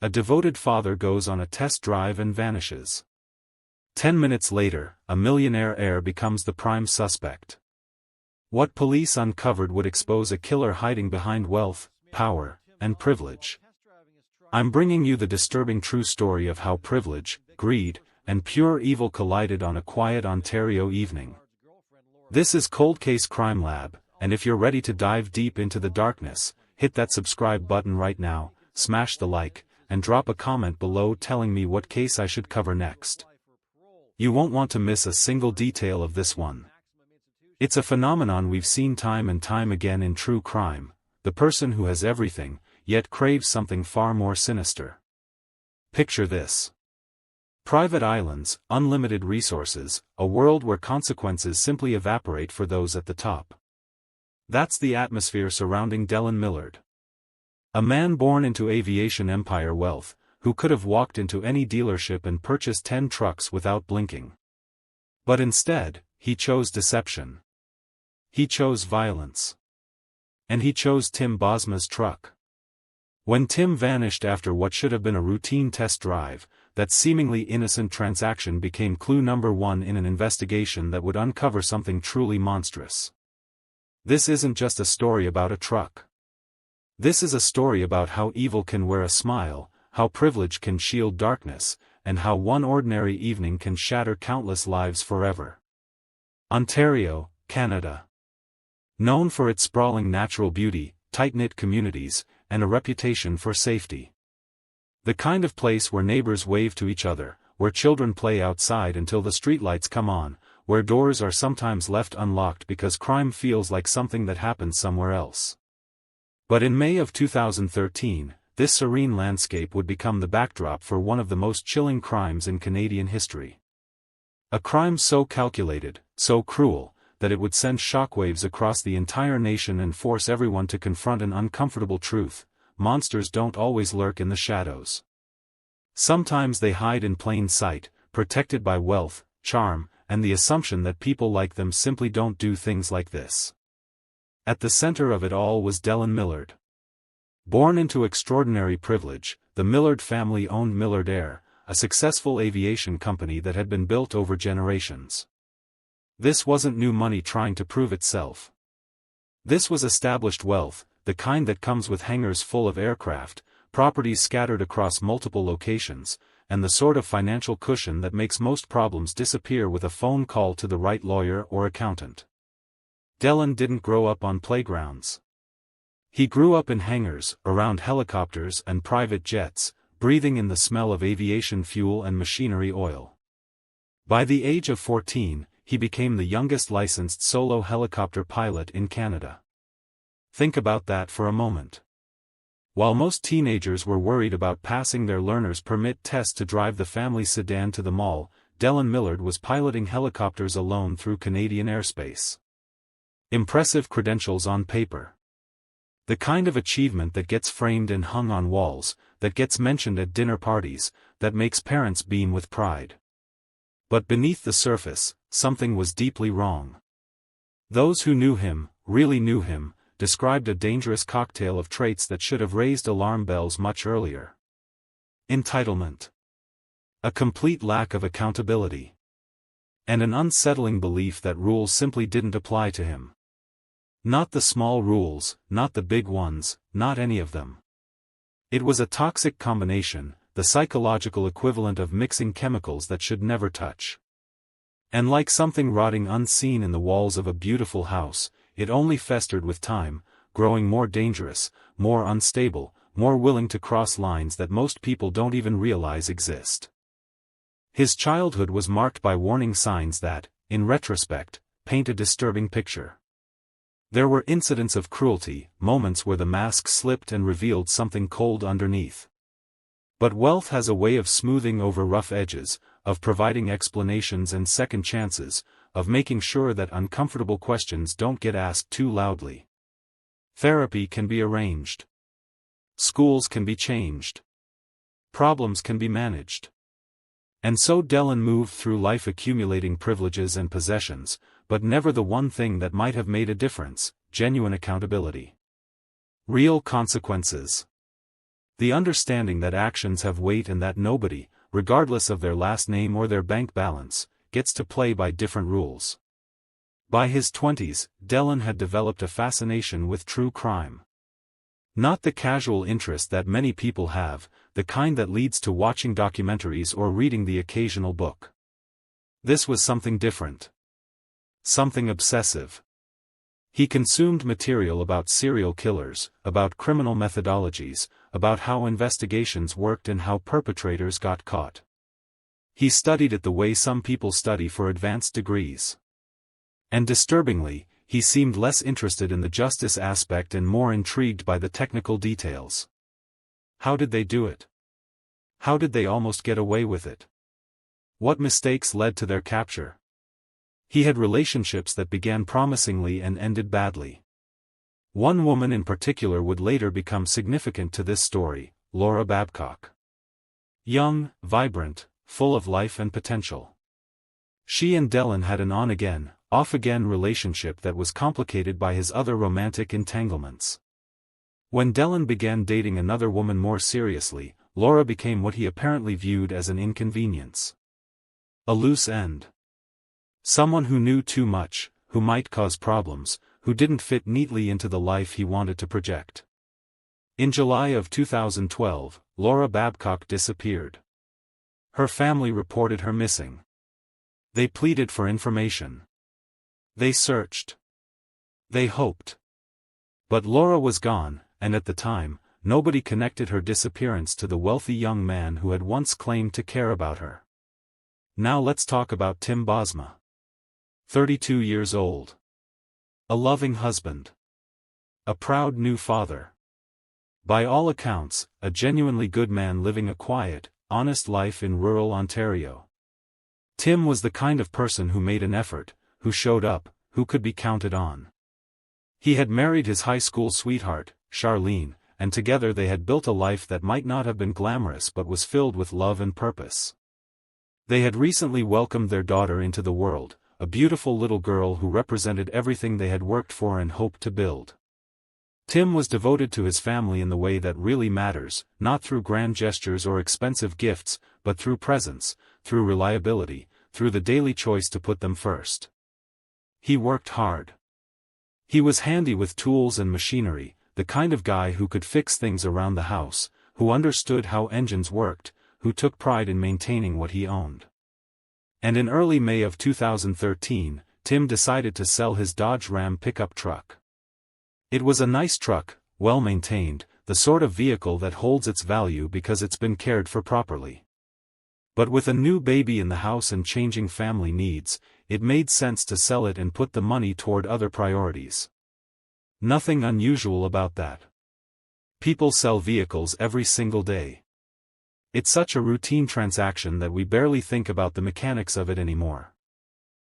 A devoted father goes on a test drive and vanishes. 10 minutes later, a millionaire heir becomes the prime suspect. What police uncovered would expose a killer hiding behind wealth, power, and privilege. I'm bringing you the disturbing true story of how privilege, greed, and pure evil collided on a quiet Ontario evening. This is Cold Case Crime Lab, and if you're ready to dive deep into the darkness, hit that subscribe button right now, smash the like, and drop a comment below telling me what case I should cover next. You won't want to miss a single detail of this one. It's a phenomenon we've seen time and time again in true crime, the person who has everything, yet craves something far more sinister. Picture this. Private islands, unlimited resources, a world where consequences simply evaporate for those at the top. That's the atmosphere surrounding Dellen Millard. A man born into aviation empire wealth, who could have walked into any dealership and purchased 10 trucks without blinking. But instead, he chose deception. He chose violence. And he chose Tim Bosma's truck. When Tim vanished after what should have been a routine test drive, that seemingly innocent transaction became clue number 1 in an investigation that would uncover something truly monstrous. This isn't just a story about a truck. This is a story about how evil can wear a smile, how privilege can shield darkness, and how one ordinary evening can shatter countless lives forever. Ontario, Canada. Known for its sprawling natural beauty, tight-knit communities, and a reputation for safety. The kind of place where neighbors wave to each other, where children play outside until the streetlights come on, where doors are sometimes left unlocked because crime feels like something that happened somewhere else. But in May of 2013, this serene landscape would become the backdrop for one of the most chilling crimes in Canadian history. A crime so calculated, so cruel, that it would send shockwaves across the entire nation and force everyone to confront an uncomfortable truth: monsters don't always lurk in the shadows. Sometimes they hide in plain sight, protected by wealth, charm, and the assumption that people like them simply don't do things like this. At the center of it all was Dellen Millard. Born into extraordinary privilege, the Millard family owned Millard Air, a successful aviation company that had been built over generations. This wasn't new money trying to prove itself. This was established wealth, the kind that comes with hangars full of aircraft, properties scattered across multiple locations, and the sort of financial cushion that makes most problems disappear with a phone call to the right lawyer or accountant. Dellen didn't grow up on playgrounds. He grew up in hangars, around helicopters and private jets, breathing in the smell of aviation fuel and machinery oil. By the age of 14, he became the youngest licensed solo helicopter pilot in Canada. Think about that for a moment. While most teenagers were worried about passing their learner's permit test to drive the family sedan to the mall, Dellen Millard was piloting helicopters alone through Canadian airspace. Impressive credentials on paper. The kind of achievement that gets framed and hung on walls, that gets mentioned at dinner parties, that makes parents beam with pride. But beneath the surface, something was deeply wrong. Those who knew him, really knew him, described a dangerous cocktail of traits that should have raised alarm bells much earlier. Entitlement. A complete lack of accountability. And an unsettling belief that rules simply didn't apply to him. Not the small rules, not the big ones, not any of them. It was a toxic combination, the psychological equivalent of mixing chemicals that should never touch. And like something rotting unseen in the walls of a beautiful house, it only festered with time, growing more dangerous, more unstable, more willing to cross lines that most people don't even realize exist. His childhood was marked by warning signs that, in retrospect, paint a disturbing picture. There were incidents of cruelty, moments where the mask slipped and revealed something cold underneath. But wealth has a way of smoothing over rough edges, of providing explanations and second chances, of making sure that uncomfortable questions don't get asked too loudly. Therapy can be arranged. Schools can be changed. Problems can be managed. And so Dellen moved through life accumulating privileges and possessions, but never the one thing that might have made a difference: genuine accountability. Real consequences. The understanding that actions have weight and that nobody, regardless of their last name or their bank balance, gets to play by different rules. By his 20s, Dellen had developed a fascination with true crime. Not the casual interest that many people have, the kind that leads to watching documentaries or reading the occasional book. This was something different. Something obsessive. He consumed material about serial killers, about criminal methodologies, about how investigations worked and how perpetrators got caught. He studied it the way some people study for advanced degrees. And disturbingly, he seemed less interested in the justice aspect and more intrigued by the technical details. How did they do it? How did they almost get away with it? What mistakes led to their capture? He had relationships that began promisingly and ended badly. One woman in particular would later become significant to this story, Laura Babcock. Young, vibrant, full of life and potential. She and Dellen had an on-again, off-again relationship that was complicated by his other romantic entanglements. When Dellen began dating another woman more seriously, Laura became what he apparently viewed as an inconvenience. A loose end. Someone who knew too much, who might cause problems, who didn't fit neatly into the life he wanted to project. In July of 2012, Laura Babcock disappeared. Her family reported her missing. They pleaded for information. They searched. They hoped. But Laura was gone, and at the time, nobody connected her disappearance to the wealthy young man who had once claimed to care about her. Now let's talk about Tim Bosma. 32 years old. A loving husband. A proud new father. By all accounts, a genuinely good man living a quiet, honest life in rural Ontario. Tim was the kind of person who made an effort, who showed up, who could be counted on. He had married his high school sweetheart, Charlene, and together they had built a life that might not have been glamorous but was filled with love and purpose. They had recently welcomed their daughter into the world, a beautiful little girl who represented everything they had worked for and hoped to build. Tim was devoted to his family in the way that really matters, not through grand gestures or expensive gifts, but through presence, through reliability, through the daily choice to put them first. He worked hard. He was handy with tools and machinery, the kind of guy who could fix things around the house, who understood how engines worked, who took pride in maintaining what he owned. And in early May of 2013, Tim decided to sell his Dodge Ram pickup truck. It was a nice truck, well maintained, the sort of vehicle that holds its value because it's been cared for properly. But with a new baby in the house and changing family needs, it made sense to sell it and put the money toward other priorities. Nothing unusual about that. People sell vehicles every single day. It's such a routine transaction that we barely think about the mechanics of it anymore.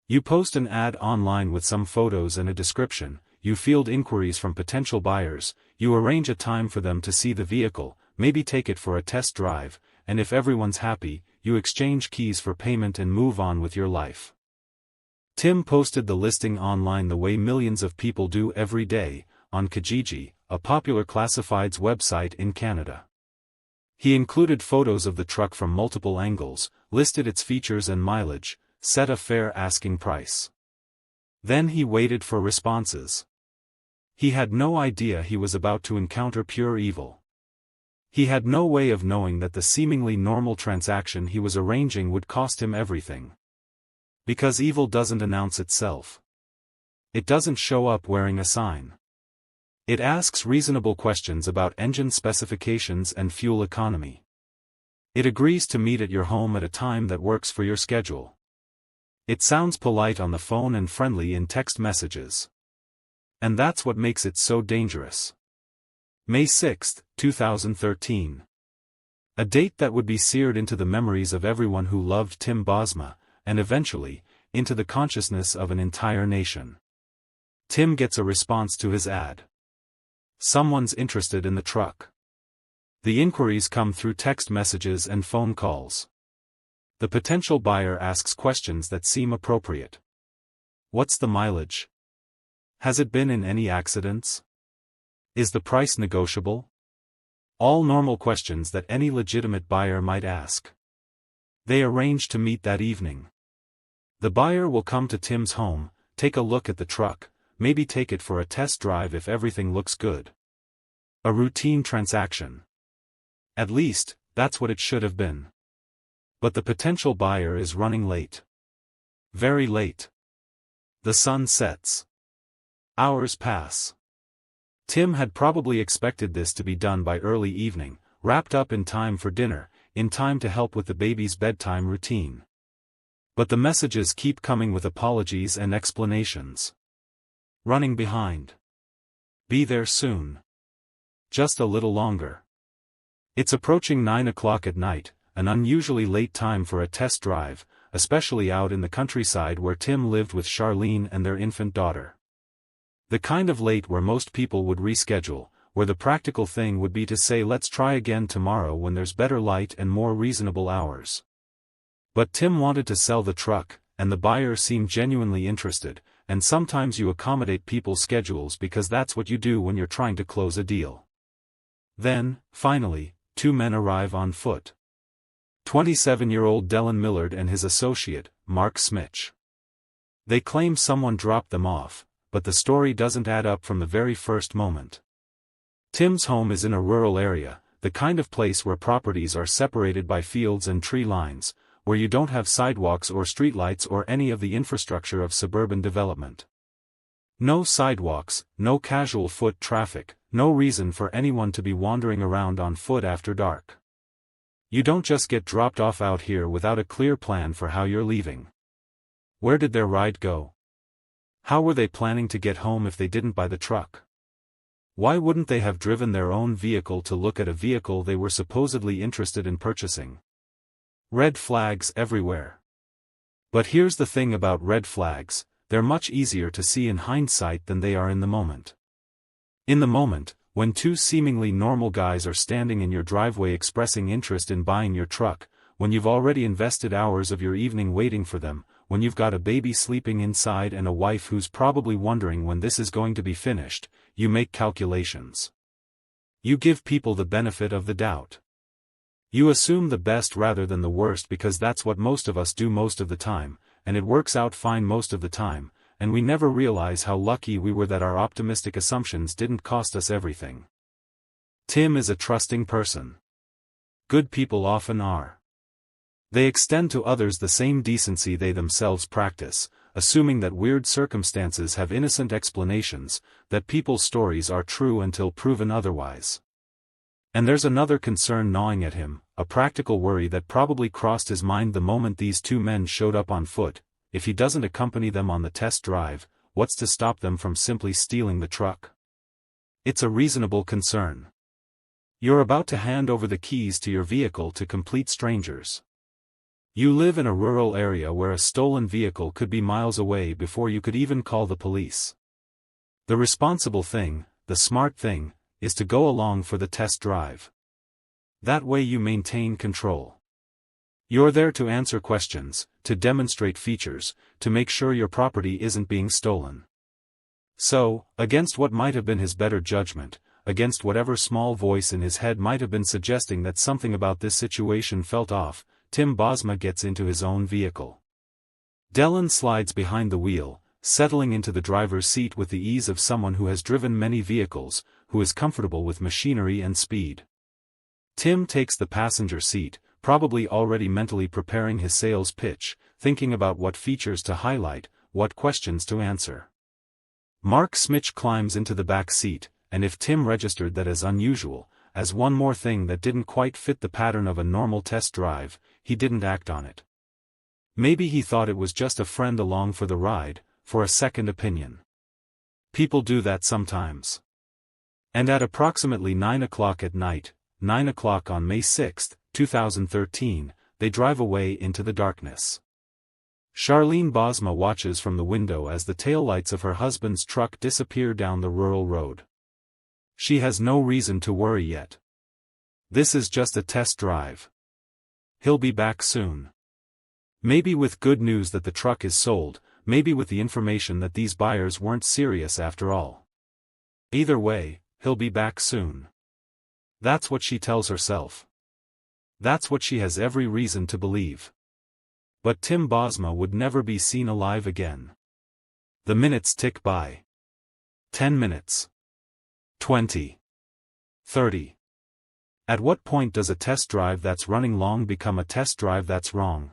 You post an ad online with some photos and a description, you field inquiries from potential buyers, you arrange a time for them to see the vehicle, maybe take it for a test drive, and if everyone's happy, you exchange keys for payment and move on with your life. Tim posted the listing online the way millions of people do every day, on Kijiji, a popular classifieds website in Canada. He included photos of the truck from multiple angles, listed its features and mileage, set a fair asking price. Then he waited for responses. He had no idea he was about to encounter pure evil. He had no way of knowing that the seemingly normal transaction he was arranging would cost him everything. Because evil doesn't announce itself. It doesn't show up wearing a sign. It asks reasonable questions about engine specifications and fuel economy. It agrees to meet at your home at a time that works for your schedule. It sounds polite on the phone and friendly in text messages. And that's what makes it so dangerous. May 6, 2013. A date that would be seared into the memories of everyone who loved Tim Bosma, and eventually, into the consciousness of an entire nation. Tim gets a response to his ad. Someone's interested in the truck. The inquiries come through text messages and phone calls. The potential buyer asks questions that seem appropriate. What's the mileage? Has it been in any accidents? Is the price negotiable? All normal questions that any legitimate buyer might ask. They arrange to meet that evening. The buyer will come to Tim's home, take a look at the truck, maybe take it for a test drive if everything looks good. A routine transaction. At least, that's what it should have been. But the potential buyer is running late. Very late. The sun sets. Hours pass. Tim had probably expected this to be done by early evening, wrapped up in time for dinner, in time to help with the baby's bedtime routine. But the messages keep coming with apologies and explanations. Running behind. Be there soon. Just a little longer. It's approaching 9 o'clock at night, an unusually late time for a test drive, especially out in the countryside where Tim lived with Charlene and their infant daughter. The kind of late where most people would reschedule, where the practical thing would be to say let's try again tomorrow when there's better light and more reasonable hours. But Tim wanted to sell the truck, and the buyer seemed genuinely interested, and sometimes you accommodate people's schedules because that's what you do when you're trying to close a deal. Then, finally, two men arrive on foot. 27-year-old Dellen Millard and his associate, Mark Smitch. They claim someone dropped them off, but the story doesn't add up from the very first moment. Tim's home is in a rural area, the kind of place where properties are separated by fields and tree lines, where you don't have sidewalks or streetlights or any of the infrastructure of suburban development. No sidewalks, no casual foot traffic, no reason for anyone to be wandering around on foot after dark. You don't just get dropped off out here without a clear plan for how you're leaving. Where did their ride go? How were they planning to get home if they didn't buy the truck? Why wouldn't they have driven their own vehicle to look at a vehicle they were supposedly interested in purchasing? Red flags everywhere. But here's the thing about red flags, they're much easier to see in hindsight than they are in the moment. In the moment, when two seemingly normal guys are standing in your driveway expressing interest in buying your truck, when you've already invested hours of your evening waiting for them, when you've got a baby sleeping inside and a wife who's probably wondering when this is going to be finished, you make calculations. You give people the benefit of the doubt. You assume the best rather than the worst because that's what most of us do most of the time, and it works out fine most of the time, and we never realize how lucky we were that our optimistic assumptions didn't cost us everything. Tim is a trusting person. Good people often are. They extend to others the same decency they themselves practice, assuming that weird circumstances have innocent explanations, that people's stories are true until proven otherwise. And there's another concern gnawing at him, a practical worry that probably crossed his mind the moment these two men showed up on foot. If he doesn't accompany them on the test drive, what's to stop them from simply stealing the truck? It's a reasonable concern. You're about to hand over the keys to your vehicle to complete strangers. You live in a rural area where a stolen vehicle could be miles away before you could even call the police. The responsible thing, the smart thing, is to go along for the test drive. That way you maintain control. You're there to answer questions, to demonstrate features, to make sure your property isn't being stolen. So, against what might have been his better judgment, against whatever small voice in his head might have been suggesting that something about this situation felt off, Tim Bosma gets into his own vehicle. Dellen slides behind the wheel, settling into the driver's seat with the ease of someone who has driven many vehicles, who is comfortable with machinery and speed. Tim takes the passenger seat, probably already mentally preparing his sales pitch, thinking about what features to highlight, what questions to answer. Mark Smitch climbs into the back seat, and if Tim registered that as unusual, as one more thing that didn't quite fit the pattern of a normal test drive, he didn't act on it. Maybe he thought it was just a friend along for the ride, for a second opinion. People do that sometimes. And at approximately 9 o'clock at night, 9 o'clock on May 6, 2013, they drive away into the darkness. Charlene Bosma watches from the window as the taillights of her husband's truck disappear down the rural road. She has no reason to worry yet. This is just a test drive. He'll be back soon. Maybe with good news that the truck is sold, maybe with the information that these buyers weren't serious after all. Either way, he'll be back soon. That's what she tells herself. That's what she has every reason to believe. But Tim Bosma would never be seen alive again. The minutes tick by. 10 minutes. 20. 30. At what point does a test drive that's running long become a test drive that's wrong?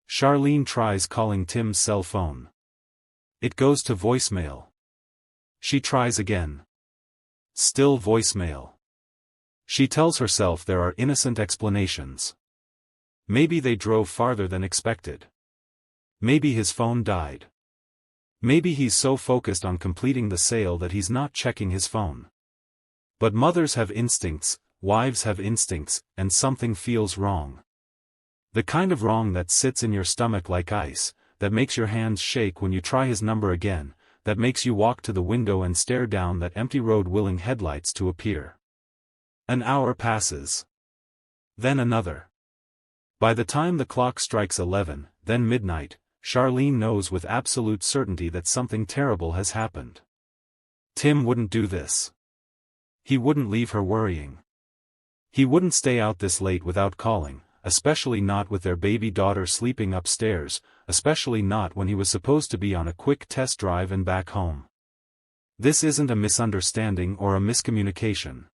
Charlene tries calling Tim's cell phone. It goes to voicemail. She tries again. Still voicemail. She tells herself there are innocent explanations. Maybe they drove farther than expected. Maybe his phone died. Maybe he's so focused on completing the sale that he's not checking his phone. But mothers have instincts, wives have instincts, and something feels wrong. The kind of wrong that sits in your stomach like ice, that makes your hands shake when you try his number again, that makes you walk to the window and stare down that empty road willing headlights to appear. An hour passes. Then another. By the time the clock strikes 11, then midnight, Charlene knows with absolute certainty that something terrible has happened. Tim wouldn't do this. He wouldn't leave her worrying. He wouldn't stay out this late without calling, especially not with their baby daughter sleeping upstairs, especially not when he was supposed to be on a quick test drive and back home. This isn't a misunderstanding or a miscommunication.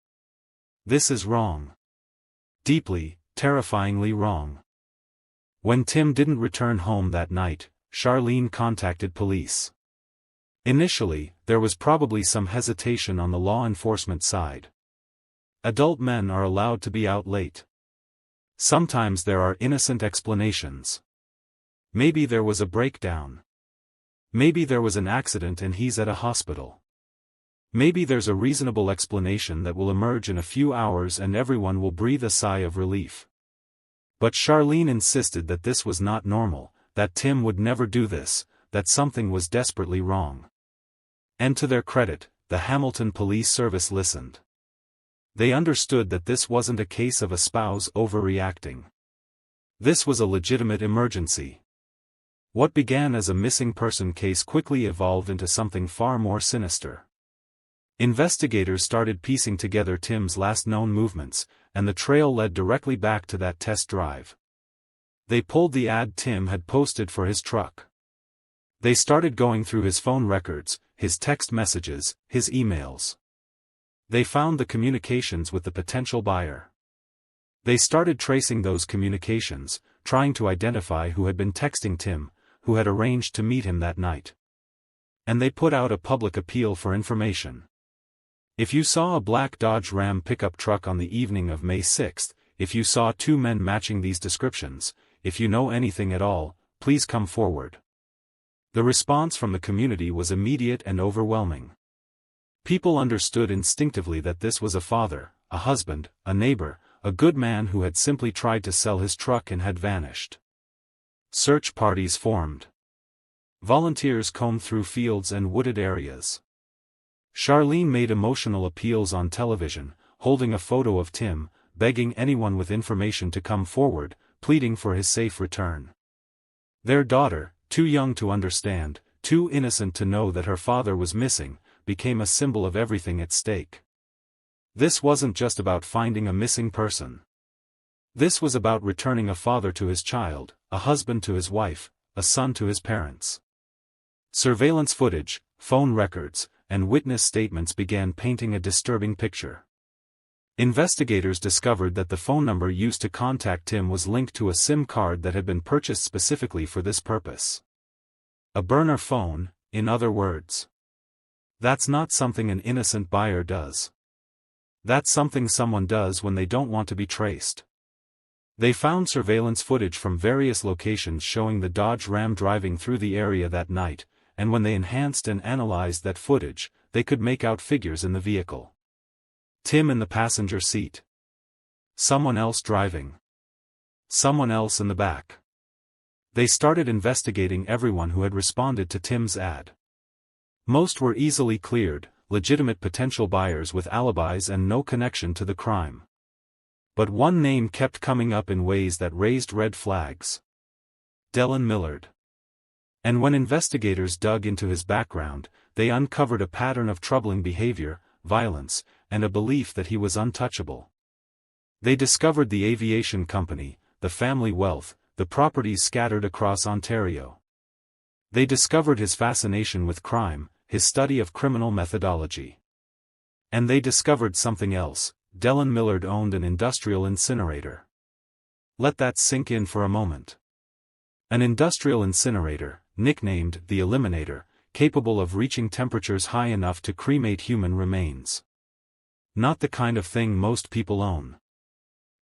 This is wrong. Deeply, terrifyingly wrong. When Tim didn't return home that night, Charlene contacted police. Initially, there was probably some hesitation on the law enforcement side. Adult men are allowed to be out late. Sometimes there are innocent explanations. Maybe there was a breakdown. Maybe there was an accident and he's at a hospital. Maybe there's a reasonable explanation that will emerge in a few hours and everyone will breathe a sigh of relief. But Charlene insisted that this was not normal, that Tim would never do this, that something was desperately wrong. And to their credit, the Hamilton Police Service listened. They understood that this wasn't a case of a spouse overreacting. This was a legitimate emergency. What began as a missing person case quickly evolved into something far more sinister. Investigators started piecing together Tim's last known movements, and the trail led directly back to that test drive. They pulled the ad Tim had posted for his truck. They started going through his phone records, his text messages, his emails. They found the communications with the potential buyer. They started tracing those communications, trying to identify who had been texting Tim, who had arranged to meet him that night. And they put out a public appeal for information. If you saw a black Dodge Ram pickup truck on the evening of May 6, if you saw two men matching these descriptions, if you know anything at all, please come forward. The response from the community was immediate and overwhelming. People understood instinctively that this was a father, a husband, a neighbor, a good man who had simply tried to sell his truck and had vanished. Search parties formed. Volunteers combed through fields and wooded areas. Charlene made emotional appeals on television, holding a photo of Tim, begging anyone with information to come forward, pleading for his safe return. Their daughter, too young to understand, too innocent to know that her father was missing, became a symbol of everything at stake. This wasn't just about finding a missing person. This was about returning a father to his child, a husband to his wife, a son to his parents. Surveillance footage, phone records, and witness statements began painting a disturbing picture. Investigators discovered that the phone number used to contact Tim was linked to a SIM card that had been purchased specifically for this purpose. A burner phone, in other words. That's not something an innocent buyer does. That's something someone does when they don't want to be traced. They found surveillance footage from various locations showing the Dodge Ram driving through the area that night, and when they enhanced and analyzed that footage, they could make out figures in the vehicle. Tim in the passenger seat. Someone else driving. Someone else in the back. They started investigating everyone who had responded to Tim's ad. Most were easily cleared, legitimate potential buyers with alibis and no connection to the crime. But one name kept coming up in ways that raised red flags. Dellen Millard. And when investigators dug into his background, they uncovered a pattern of troubling behavior, violence, and a belief that he was untouchable. They discovered the aviation company, the family wealth, the properties scattered across Ontario. They discovered his fascination with crime, his study of criminal methodology. And they discovered something else: Dellen Millard owned an industrial incinerator. Let that sink in for a moment. An industrial incinerator, nicknamed the Eliminator, capable of reaching temperatures high enough to cremate human remains. Not the kind of thing most people own.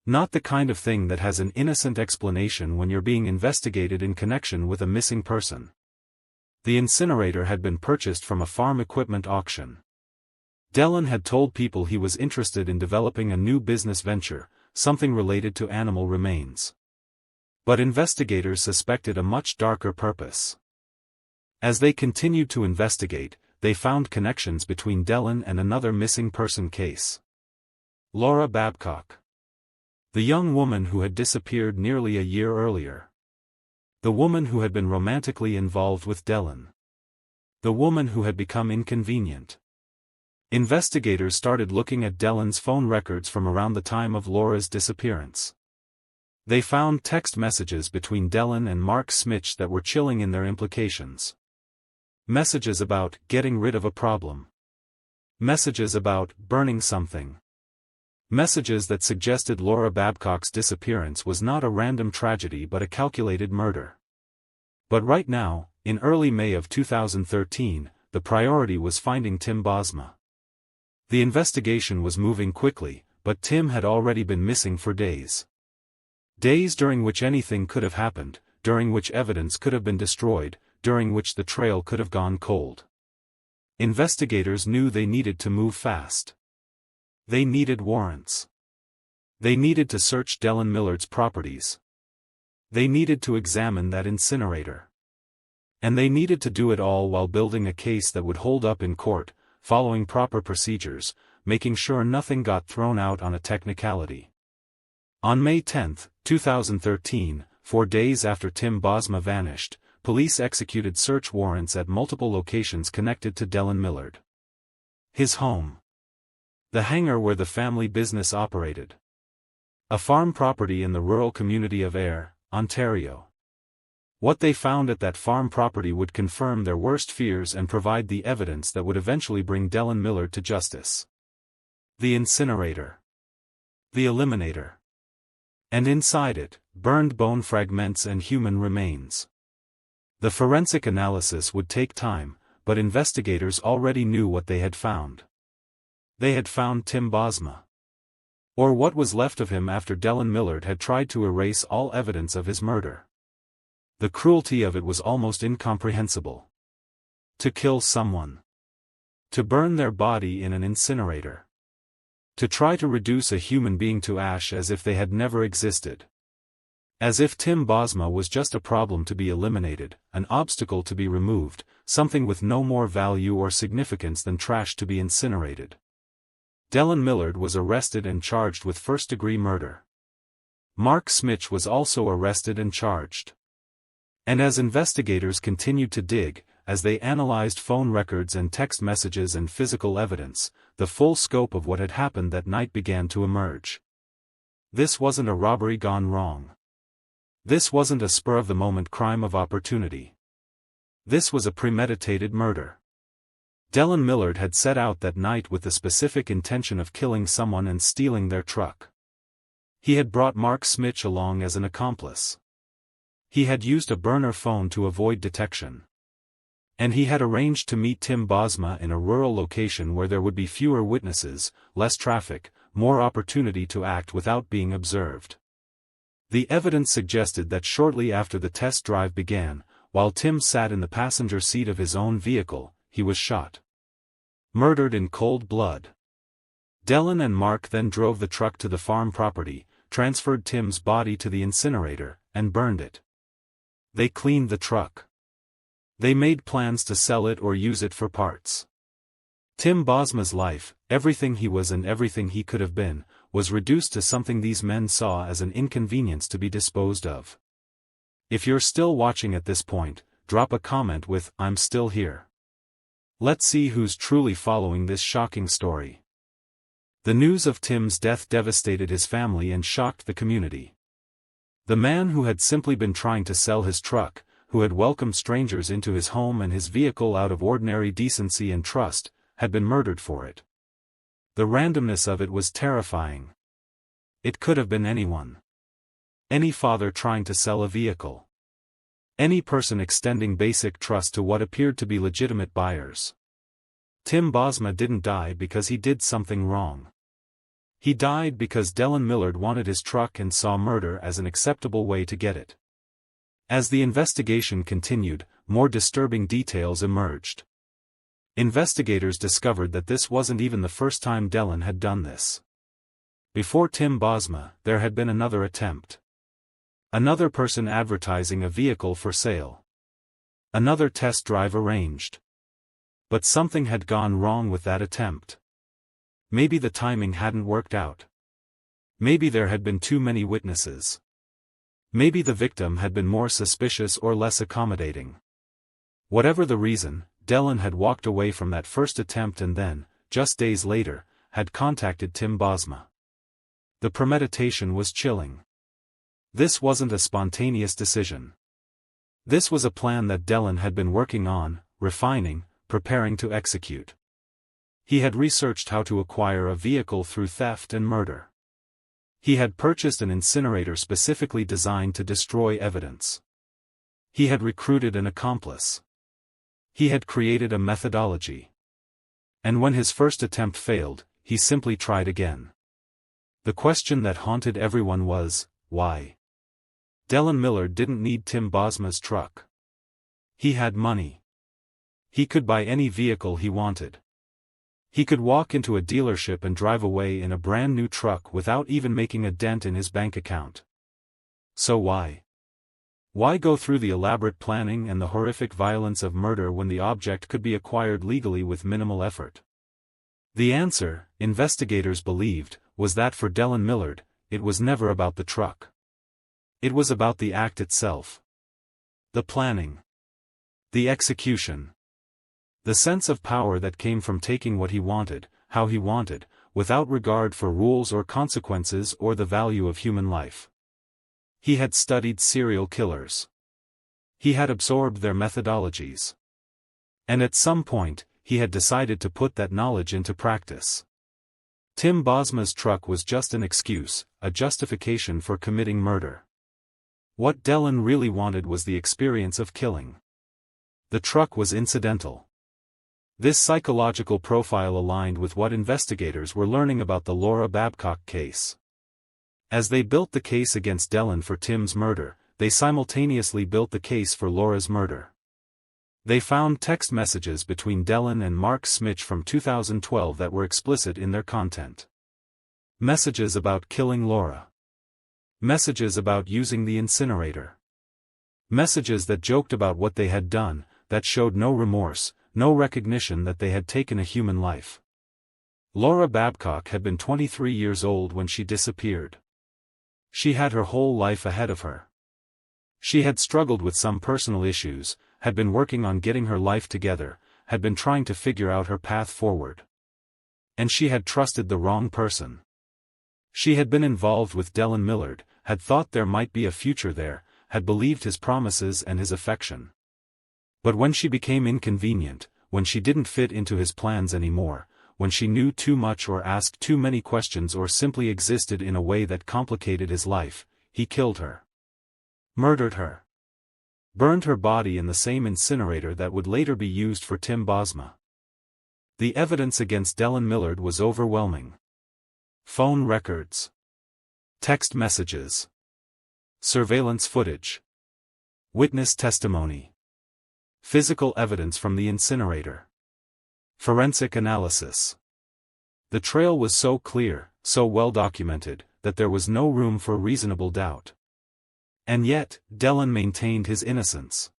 Not the kind of thing that has an innocent explanation when you're being investigated in connection with a missing person. The incinerator had been purchased from a farm equipment auction. Dellen had told people he was interested in developing a new business venture, something related to animal remains. But investigators suspected a much darker purpose. As they continued to investigate, they found connections between Dellen and another missing person case. Laura Babcock. The young woman who had disappeared nearly a year earlier. The woman who had been romantically involved with Dellen. The woman who had become inconvenient. Investigators started looking at Dellen's phone records from around the time of Laura's disappearance. They found text messages between Dellen and Mark Smich that were chilling in their implications. Messages about getting rid of a problem. Messages about burning something. Messages that suggested Laura Babcock's disappearance was not a random tragedy but a calculated murder. But right now, in early May of 2013, the priority was finding Tim Bosma. The investigation was moving quickly, but Tim had already been missing for days. Days during which anything could have happened, during which evidence could have been destroyed, during which the trail could have gone cold. Investigators knew they needed to move fast. They needed warrants. They needed to search Dellen Millard's properties. They needed to examine that incinerator. And they needed to do it all while building a case that would hold up in court, following proper procedures, making sure nothing got thrown out on a technicality. On May 10, 2013, 4 days after Tim Bosma vanished, police executed search warrants at multiple locations connected to Dellen Millard. His home. The hangar where the family business operated. A farm property in the rural community of Heir, Ontario. What they found at that farm property would confirm their worst fears and provide the evidence that would eventually bring Dellen Millard to justice. The incinerator. The eliminator. And inside it, burned bone fragments and human remains. The forensic analysis would take time, but investigators already knew what they had found. They had found Tim Bosma. Or what was left of him after Dellen Millard had tried to erase all evidence of his murder. The cruelty of it was almost incomprehensible. To kill someone. To burn their body in an incinerator. To try to reduce a human being to ash as if they had never existed. As if Tim Bosma was just a problem to be eliminated, an obstacle to be removed, something with no more value or significance than trash to be incinerated. Dellen Millard was arrested and charged with first-degree murder. Mark Smich was also arrested and charged. And as investigators continued to dig, as they analyzed phone records and text messages and physical evidence, the full scope of what had happened that night began to emerge. This wasn't a robbery gone wrong. This wasn't a spur-of-the-moment crime of opportunity. This was a premeditated murder. Dellen Millard had set out that night with the specific intention of killing someone and stealing their truck. He had brought Mark Smich along as an accomplice. He had used a burner phone to avoid detection. And he had arranged to meet Tim Bosma in a rural location where there would be fewer witnesses, less traffic, more opportunity to act without being observed. The evidence suggested that shortly after the test drive began, while Tim sat in the passenger seat of his own vehicle, he was shot. Murdered in cold blood. Dellen and Mark then drove the truck to the farm property, transferred Tim's body to the incinerator, and burned it. They cleaned the truck. They made plans to sell it or use it for parts. Tim Bosma's life, everything he was and everything he could have been, was reduced to something these men saw as an inconvenience to be disposed of. If you're still watching at this point, drop a comment with "I'm still here." Let's see who's truly following this shocking story. The news of Tim's death devastated his family and shocked the community. The man who had simply been trying to sell his truck, who had welcomed strangers into his home and his vehicle out of ordinary decency and trust, had been murdered for it. The randomness of it was terrifying. It could have been anyone. Any father trying to sell a vehicle. Any person extending basic trust to what appeared to be legitimate buyers. Tim Bosma didn't die because he did something wrong. He died because Dellen Millard wanted his truck and saw murder as an acceptable way to get it. As the investigation continued, more disturbing details emerged. Investigators discovered that this wasn't even the first time Dellen had done this. Before Tim Bosma, there had been another attempt. Another person advertising a vehicle for sale. Another test drive arranged. But something had gone wrong with that attempt. Maybe the timing hadn't worked out. Maybe there had been too many witnesses. Maybe the victim had been more suspicious or less accommodating. Whatever the reason, Dellen had walked away from that first attempt and then, just days later, had contacted Tim Bosma. The premeditation was chilling. This wasn't a spontaneous decision. This was a plan that Dellen had been working on, refining, preparing to execute. He had researched how to acquire a vehicle through theft and murder. He had purchased an incinerator specifically designed to destroy evidence. He had recruited an accomplice. He had created a methodology. And when his first attempt failed, he simply tried again. The question that haunted everyone was, why? Dellen Millard didn't need Tim Bosma's truck. He had money. He could buy any vehicle he wanted. He could walk into a dealership and drive away in a brand new truck without even making a dent in his bank account. So why? Why go through the elaborate planning and the horrific violence of murder when the object could be acquired legally with minimal effort? The answer, investigators believed, was that for Dellen Millard, it was never about the truck. It was about the act itself. The planning. The execution. The sense of power that came from taking what he wanted, how he wanted, without regard for rules or consequences or the value of human life. He had studied serial killers. He had absorbed their methodologies. And at some point, he had decided to put that knowledge into practice. Tim Bosma's truck was just an excuse, a justification for committing murder. What Dellen really wanted was the experience of killing. The truck was incidental. This psychological profile aligned with what investigators were learning about the Laura Babcock case. As they built the case against Dellen for Tim's murder, they simultaneously built the case for Laura's murder. They found text messages between Dellen and Mark Smich from 2012 that were explicit in their content. Messages about killing Laura. Messages about using the incinerator. Messages that joked about what they had done, that showed no remorse, no recognition that they had taken a human life. Laura Babcock had been 23 years old when she disappeared. She had her whole life ahead of her. She had struggled with some personal issues, had been working on getting her life together, had been trying to figure out her path forward. And she had trusted the wrong person. She had been involved with Dellen Millard, had thought there might be a future there, had believed his promises and his affection. But when she became inconvenient, when she didn't fit into his plans anymore, when she knew too much or asked too many questions or simply existed in a way that complicated his life, he killed her. Murdered her. Burned her body in the same incinerator that would later be used for Tim Bosma. The evidence against Dellen Millard was overwhelming. Phone records. Text messages. Surveillance footage. Witness testimony. Physical evidence from the incinerator. Forensic analysis. The trail was so clear, so well documented, that there was no room for reasonable doubt. And yet, Dellen maintained his innocence.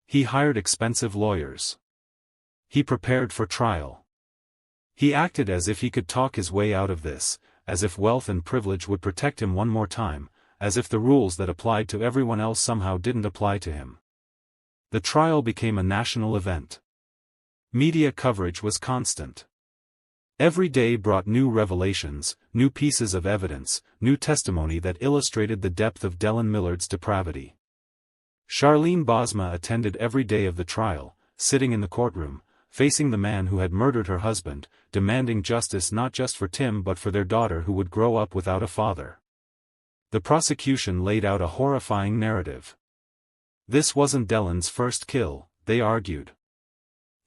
He hired expensive lawyers. He prepared for trial. He acted as if he could talk his way out of this, as if wealth and privilege would protect him one more time, as if the rules that applied to everyone else somehow didn't apply to him. The trial became a national event. Media coverage was constant. Every day brought new revelations, new pieces of evidence, new testimony that illustrated the depth of Dellen Millard's depravity. Charlene Bosma attended every day of the trial, sitting in the courtroom, facing the man who had murdered her husband, demanding justice not just for Tim but for their daughter who would grow up without a father. The prosecution laid out a horrifying narrative. This wasn't Dellen's first kill, they argued.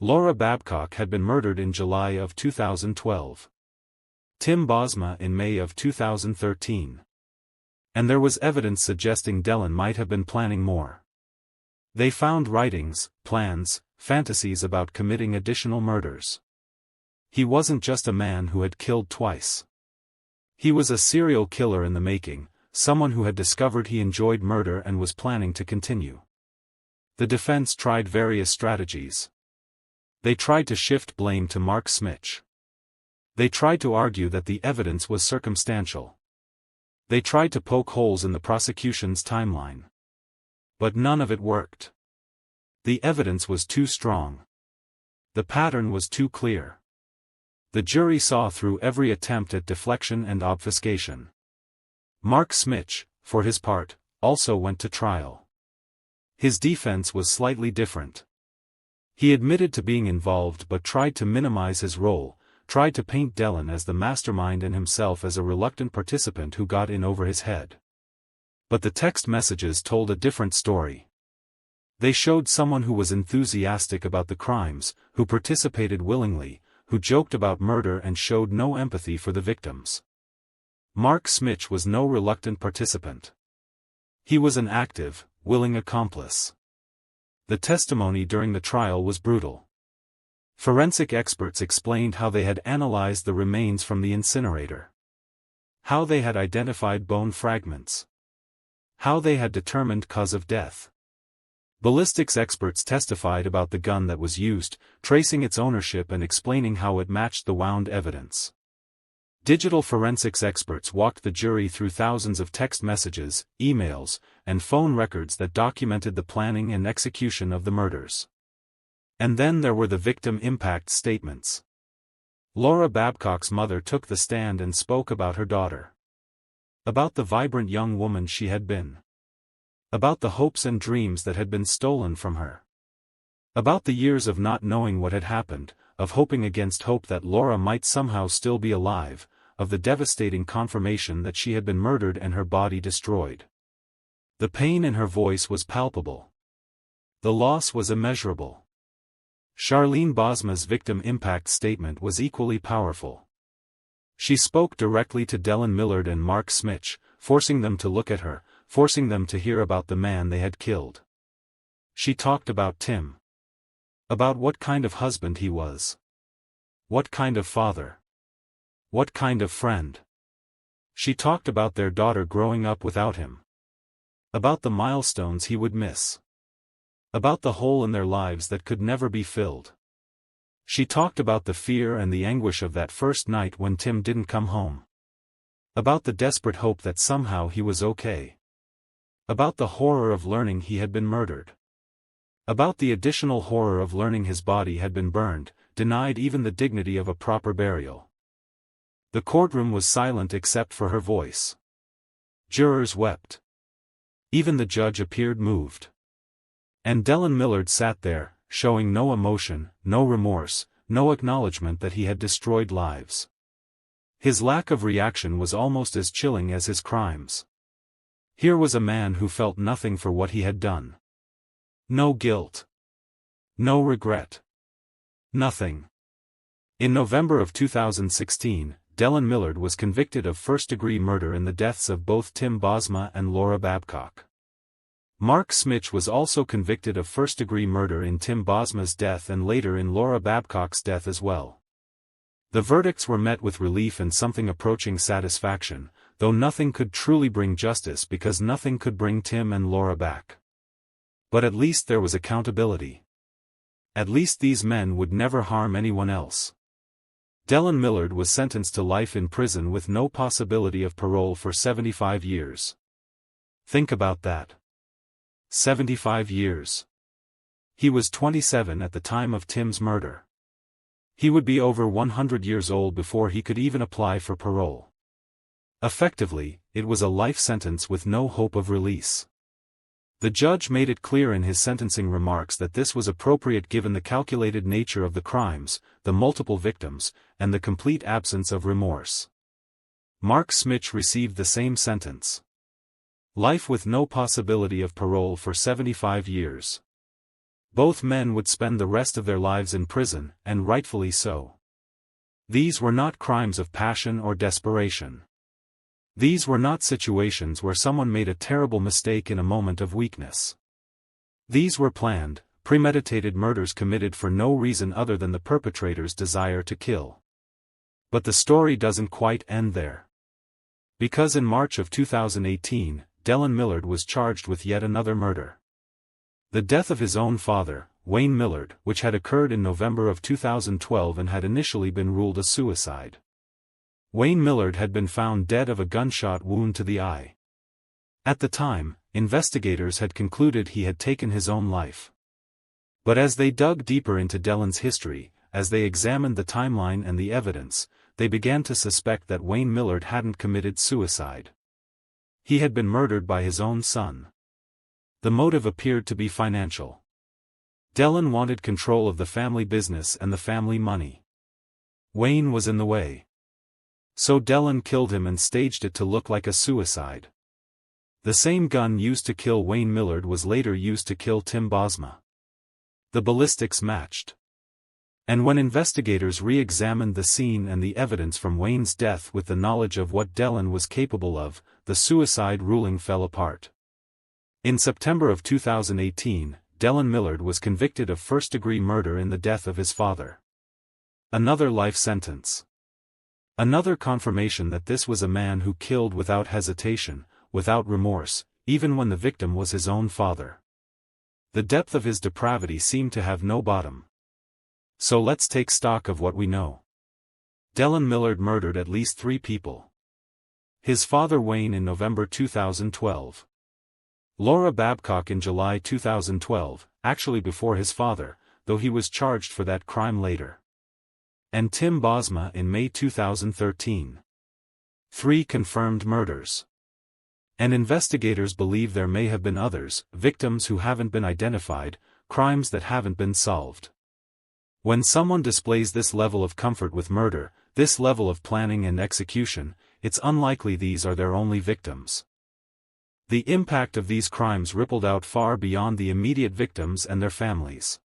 Laura Babcock had been murdered in July of 2012. Tim Bosma in May of 2013. And there was evidence suggesting Dellen might have been planning more. They found writings, plans, fantasies about committing additional murders. He wasn't just a man who had killed twice. He was a serial killer in the making, someone who had discovered he enjoyed murder and was planning to continue. The defense tried various strategies. They tried to shift blame to Mark Smich. They tried to argue that the evidence was circumstantial. They tried to poke holes in the prosecution's timeline. But none of it worked. The evidence was too strong. The pattern was too clear. The jury saw through every attempt at deflection and obfuscation. Mark Smich, for his part, also went to trial. His defense was slightly different. He admitted to being involved but tried to minimize his role, tried to paint Dellen as the mastermind and himself as a reluctant participant who got in over his head. But the text messages told a different story. They showed someone who was enthusiastic about the crimes, who participated willingly, who joked about murder and showed no empathy for the victims. Mark Smich was no reluctant participant. He was an active, willing accomplice. The testimony during the trial was brutal. Forensic experts explained how they had analyzed the remains from the incinerator. How they had identified bone fragments. How they had determined cause of death. Ballistics experts testified about the gun that was used, tracing its ownership and explaining how it matched the wound evidence. Digital forensics experts walked the jury through thousands of text messages, emails, and phone records that documented the planning and execution of the murders. And then there were the victim impact statements. Laura Babcock's mother took the stand and spoke about her daughter. About the vibrant young woman she had been. About the hopes and dreams that had been stolen from her. About the years of not knowing what had happened, of hoping against hope that Laura might somehow still be alive, of the devastating confirmation that she had been murdered and her body destroyed. The pain in her voice was palpable. The loss was immeasurable. Charlene Bosma's victim impact statement was equally powerful. She spoke directly to Dellen Millard and Mark Smich, forcing them to look at her, forcing them to hear about the man they had killed. She talked about Tim. About what kind of husband he was. What kind of father. What kind of friend. She talked about their daughter growing up without him. About the milestones he would miss. About the hole in their lives that could never be filled. She talked about the fear and the anguish of that first night when Tim didn't come home. About the desperate hope that somehow he was okay. About the horror of learning he had been murdered. About the additional horror of learning his body had been burned, denied even the dignity of a proper burial. The courtroom was silent except for her voice. Jurors wept. Even the judge appeared moved. And Dellen Millard sat there, showing no emotion, no remorse, no acknowledgement that he had destroyed lives. His lack of reaction was almost as chilling as his crimes. Here was a man who felt nothing for what he had done. No guilt. No regret. Nothing. In November of 2016, Dellen Millard was convicted of first-degree murder in the deaths of both Tim Bosma and Laura Babcock. Mark Smich was also convicted of first-degree murder in Tim Bosma's death and later in Laura Babcock's death as well. The verdicts were met with relief and something approaching satisfaction, though nothing could truly bring justice because nothing could bring Tim and Laura back. But at least there was accountability. At least these men would never harm anyone else. Dellen Millard was sentenced to life in prison with no possibility of parole for 75 years. Think about that. 75 years. He was 27 at the time of Tim's murder. He would be over 100 years old before he could even apply for parole. Effectively, it was a life sentence with no hope of release. The judge made it clear in his sentencing remarks that this was appropriate given the calculated nature of the crimes, the multiple victims, and the complete absence of remorse. Mark Smich received the same sentence. Life with no possibility of parole for 75 years. Both men would spend the rest of their lives in prison, and rightfully so. These were not crimes of passion or desperation. These were not situations where someone made a terrible mistake in a moment of weakness. These were planned, premeditated murders committed for no reason other than the perpetrator's desire to kill. But the story doesn't quite end there. Because in March of 2018, Dellen Millard was charged with yet another murder. The death of his own father, Wayne Millard, which had occurred in November of 2012 and had initially been ruled a suicide. Wayne Millard had been found dead of a gunshot wound to the eye. At the time, investigators had concluded he had taken his own life. But as they dug deeper into Dellen's history, as they examined the timeline and the evidence, they began to suspect that Wayne Millard hadn't committed suicide. He had been murdered by his own son. The motive appeared to be financial. Dellen wanted control of the family business and the family money. Wayne was in the way. So Dellen killed him and staged it to look like a suicide. The same gun used to kill Wayne Millard was later used to kill Tim Bosma. The ballistics matched. And when investigators re-examined the scene and the evidence from Wayne's death with the knowledge of what Dellen was capable of, the suicide ruling fell apart. In September of 2018, Dellen Millard was convicted of first-degree murder in the death of his father. Another life sentence. Another confirmation that this was a man who killed without hesitation, without remorse, even when the victim was his own father. The depth of his depravity seemed to have no bottom. So let's take stock of what we know. Dellen Millard murdered at least 3 people. His father Wayne in November 2012. Laura Babcock in July 2012, actually before his father, though he was charged for that crime later. And Tim Bosma in May 2013. 3 confirmed murders. And investigators believe there may have been others, victims who haven't been identified, crimes that haven't been solved. When someone displays this level of comfort with murder, this level of planning and execution, it's unlikely these are their only victims. The impact of these crimes rippled out far beyond the immediate victims and their families.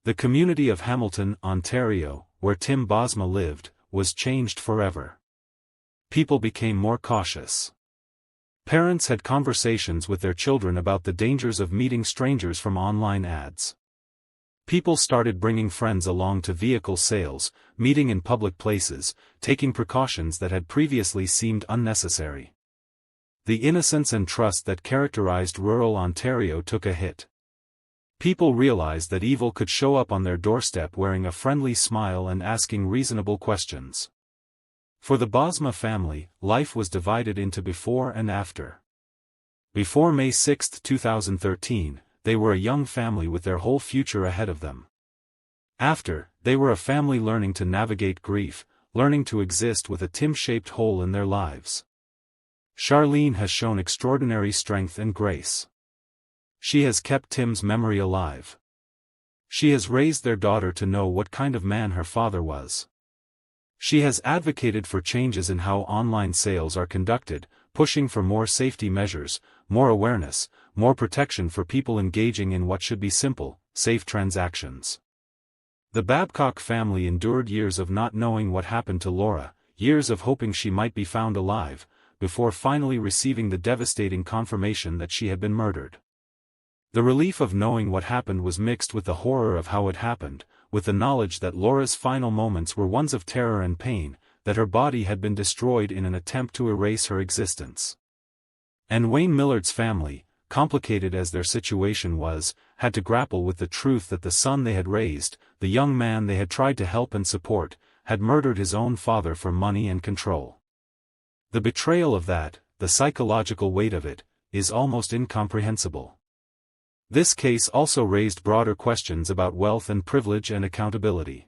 The community of Hamilton, Ontario, where Tim Bosma lived, was changed forever. People became more cautious. Parents had conversations with their children about the dangers of meeting strangers from online ads. People started bringing friends along to vehicle sales, meeting in public places, taking precautions that had previously seemed unnecessary. The innocence and trust that characterized rural Ontario took a hit. People realized that evil could show up on their doorstep wearing a friendly smile and asking reasonable questions. For the Bosma family, life was divided into before and after. Before May 6, 2013, they were a young family with their whole future ahead of them. After, they were a family learning to navigate grief, learning to exist with a Tim-shaped hole in their lives. Charlene has shown extraordinary strength and grace. She has kept Tim's memory alive. She has raised their daughter to know what kind of man her father was. She has advocated for changes in how online sales are conducted, pushing for more safety measures, more awareness, more protection for people engaging in what should be simple, safe transactions. The Babcock family endured years of not knowing what happened to Laura, years of hoping she might be found alive, before finally receiving the devastating confirmation that she had been murdered. The relief of knowing what happened was mixed with the horror of how it happened, with the knowledge that Laura's final moments were ones of terror and pain, that her body had been destroyed in an attempt to erase her existence. And Wayne Millard's family, complicated as their situation was, had to grapple with the truth that the son they had raised, the young man they had tried to help and support, had murdered his own father for money and control. The betrayal of that, the psychological weight of it, is almost incomprehensible. This case also raised broader questions about wealth and privilege and accountability.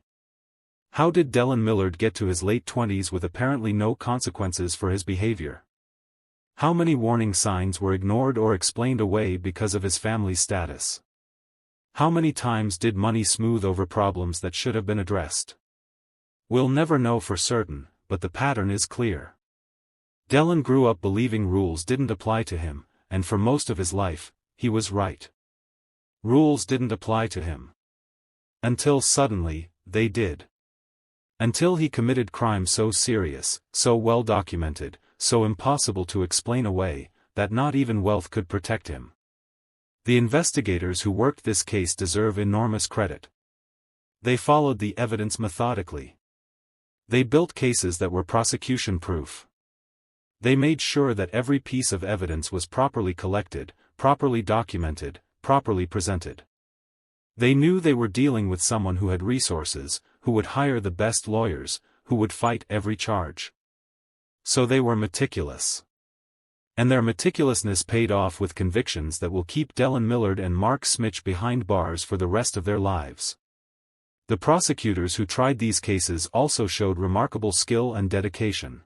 How did Dellen Millard get to his late 20s with apparently no consequences for his behavior? How many warning signs were ignored or explained away because of his family's status? How many times did money smooth over problems that should have been addressed? We'll never know for certain, but the pattern is clear. Dellen grew up believing rules didn't apply to him, and for most of his life, he was right. Rules didn't apply to him. Until suddenly, they did. Until he committed crime so serious, so well documented, so impossible to explain away, that not even wealth could protect him. The investigators who worked this case deserve enormous credit. They followed the evidence methodically. They built cases that were prosecution-proof. They made sure that every piece of evidence was properly collected, properly documented, properly presented. They knew they were dealing with someone who had resources, who would hire the best lawyers, who would fight every charge. So they were meticulous. And their meticulousness paid off with convictions that will keep Dellen Millard and Mark Smich behind bars for the rest of their lives. The prosecutors who tried these cases also showed remarkable skill and dedication.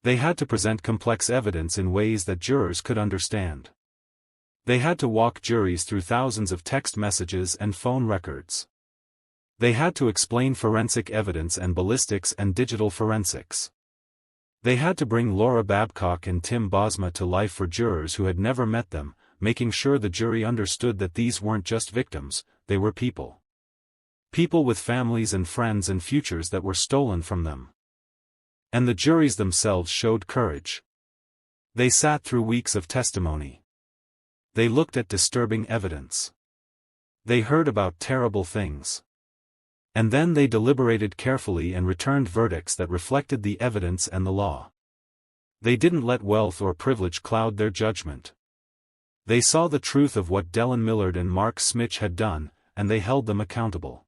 They had to present complex evidence in ways that jurors could understand. They had to walk juries through thousands of text messages and phone records. They had to explain forensic evidence and ballistics and digital forensics. They had to bring Laura Babcock and Tim Bosma to life for jurors who had never met them, making sure the jury understood that these weren't just victims, they were people. People with families and friends and futures that were stolen from them. And the juries themselves showed courage. They sat through weeks of testimony. They looked at disturbing evidence. They heard about terrible things. And then they deliberated carefully and returned verdicts that reflected the evidence and the law. They didn't let wealth or privilege cloud their judgment. They saw the truth of what Dellen Millard and Mark Smich had done, and they held them accountable.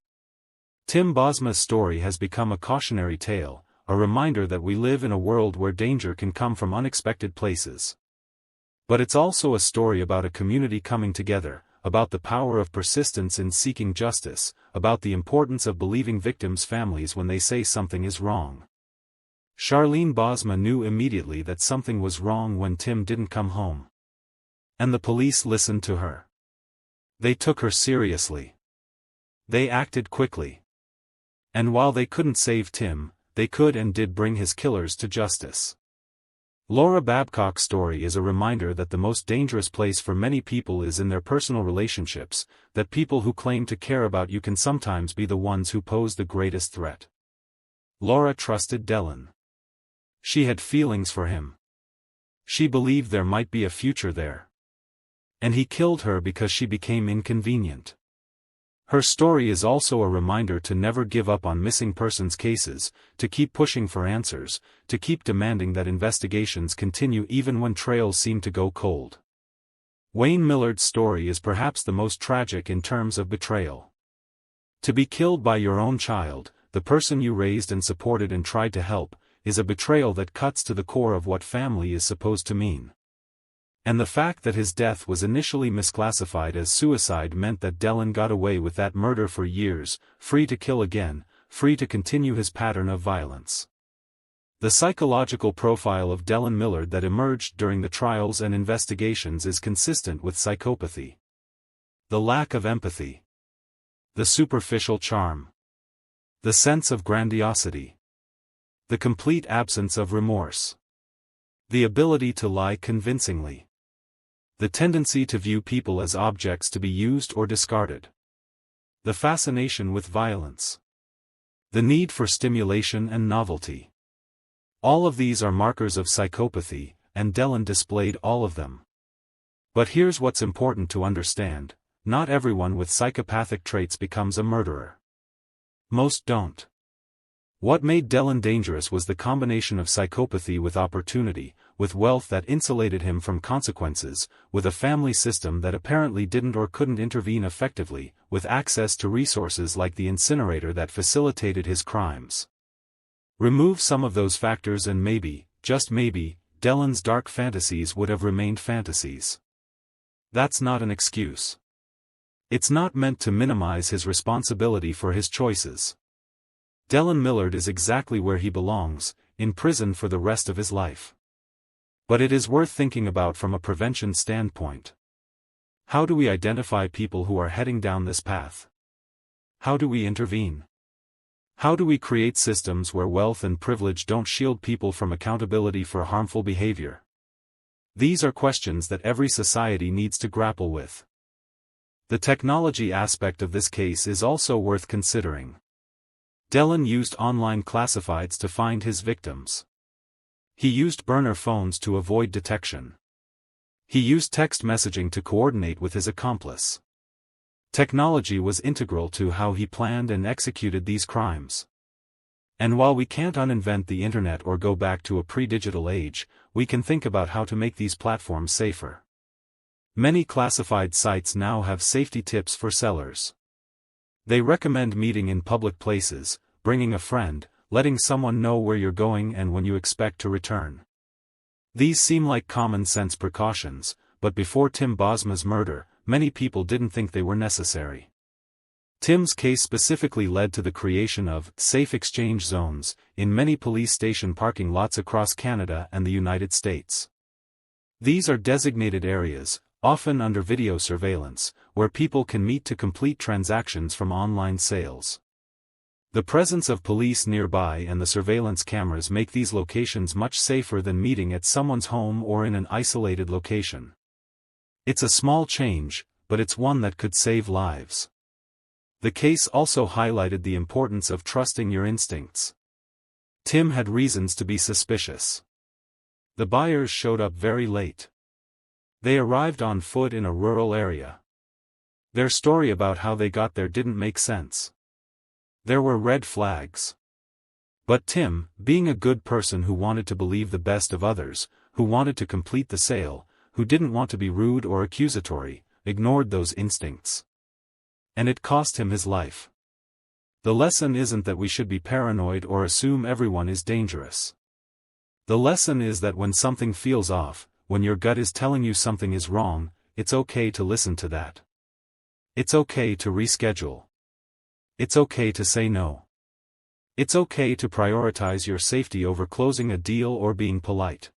Tim Bosma's story has become a cautionary tale, a reminder that we live in a world where danger can come from unexpected places. But it's also a story about a community coming together, about the power of persistence in seeking justice, about the importance of believing victims' families when they say something is wrong. Charlene Bosma knew immediately that something was wrong when Tim didn't come home. And the police listened to her. They took her seriously. They acted quickly. And while they couldn't save Tim, they could and did bring his killers to justice. Laura Babcock's story is a reminder that the most dangerous place for many people is in their personal relationships, that people who claim to care about you can sometimes be the ones who pose the greatest threat. Laura trusted Dellen. She had feelings for him. She believed there might be a future there. And he killed her because she became inconvenient. Her story is also a reminder to never give up on missing persons cases, to keep pushing for answers, to keep demanding that investigations continue even when trails seem to go cold. Wayne Millard's story is perhaps the most tragic in terms of betrayal. To be killed by your own child, the person you raised and supported and tried to help, is a betrayal that cuts to the core of what family is supposed to mean. And the fact that his death was initially misclassified as suicide meant that Dellen got away with that murder for years, free to kill again, free to continue his pattern of violence. The psychological profile of Dellen Millard that emerged during the trials and investigations is consistent with psychopathy. The lack of empathy. The superficial charm. The sense of grandiosity. The complete absence of remorse. The ability to lie convincingly. The tendency to view people as objects to be used or discarded. The fascination with violence. The need for stimulation and novelty. All of these are markers of psychopathy, and Dellen displayed all of them. But here's what's important to understand: not everyone with psychopathic traits becomes a murderer. Most don't. What made Dellen dangerous was the combination of psychopathy with opportunity, with wealth that insulated him from consequences, with a family system that apparently didn't or couldn't intervene effectively, with access to resources like the incinerator that facilitated his crimes. Remove some of those factors and maybe, just maybe, Dellen's dark fantasies would have remained fantasies. That's not an excuse. It's not meant to minimize his responsibility for his choices. Dellen Millard is exactly where he belongs, in prison for the rest of his life. But it is worth thinking about from a prevention standpoint. How do we identify people who are heading down this path? How do we intervene? How do we create systems where wealth and privilege don't shield people from accountability for harmful behavior? These are questions that every society needs to grapple with. The technology aspect of this case is also worth considering. Dellen used online classifieds to find his victims. He used burner phones to avoid detection. He used text messaging to coordinate with his accomplice. Technology was integral to how he planned and executed these crimes. And while we can't uninvent the internet or go back to a pre-digital age, we can think about how to make these platforms safer. Many classified sites now have safety tips for sellers. They recommend meeting in public places, bringing a friend, letting someone know where you're going and when you expect to return. These seem like common sense precautions, but before Tim Bosma's murder, many people didn't think they were necessary. Tim's case specifically led to the creation of safe exchange zones in many police station parking lots across Canada and the United States. These are designated areas, often under video surveillance, where people can meet to complete transactions from online sales. The presence of police nearby and the surveillance cameras make these locations much safer than meeting at someone's home or in an isolated location. It's a small change, but it's one that could save lives. The case also highlighted the importance of trusting your instincts. Tim had reasons to be suspicious. The buyers showed up very late. They arrived on foot in a rural area. Their story about how they got there didn't make sense. There were red flags. But Tim, being a good person who wanted to believe the best of others, who wanted to complete the sale, who didn't want to be rude or accusatory, ignored those instincts. And it cost him his life. The lesson isn't that we should be paranoid or assume everyone is dangerous. The lesson is that when something feels off, when your gut is telling you something is wrong, it's okay to listen to that. It's okay to reschedule. It's okay to say no. It's okay to prioritize your safety over closing a deal or being polite.